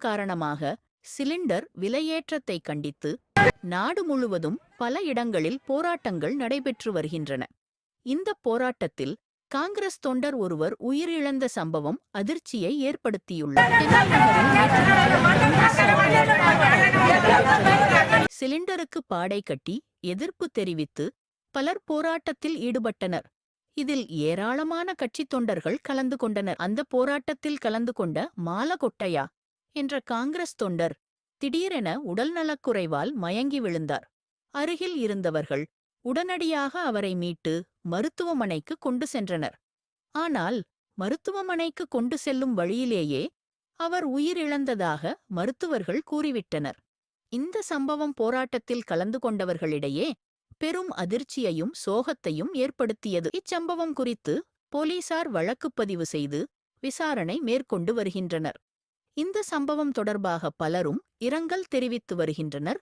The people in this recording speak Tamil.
காரணமாக சிலிண்டர் விலையேற்றத்தை கண்டித்து நாடு முழுவதும் பல இடங்களில் போராட்டங்கள் நடைபெற்று வருகின்றன. இந்த போராட்டத்தில் காங்கிரஸ் தொண்டர் ஒருவர் உயிரிழந்த சம்பவம் அதிர்ச்சியை ஏற்படுத்தியுள்ளது. சிலிண்டருக்கு பாடை கட்டி எதிர்ப்பு தெரிவித்து பலர் போராட்டத்தில் ஈடுபட்டனர். இதில் ஏராளமான கட்சி தொண்டர்கள் கலந்து கொண்டனர். அந்த போராட்டத்தில் கலந்து கொண்ட மாலகொட்டையா என்ற காங்கிரஸ் தொண்டர் திடீரென உடல்நலக்குறைவால் மயங்கி விழுந்தார். அருகில் இருந்தவர்கள் உடனடியாக அவரை மீட்டு மருத்துவமனைக்கு கொண்டு சென்றனர். ஆனால் மருத்துவமனைக்கு கொண்டு செல்லும் வழியிலேயே அவர் உயிரிழந்ததாக மருத்துவர்கள் கூறிவிட்டனர். இந்த சம்பவம் போராட்டத்தில் கலந்து கொண்டவர்களிடையே பெரும் அதிர்ச்சியையும் சோகத்தையும் ஏற்படுத்தியது. இச்சம்பவம் குறித்து போலீசார் வழக்குப்பதிவு செய்து விசாரணை மேற்கொண்டு வருகின்றனர். இந்த சம்பவம் தொடர்பாக பலரும் இரங்கல் தெரிவித்து வருகின்றனர்.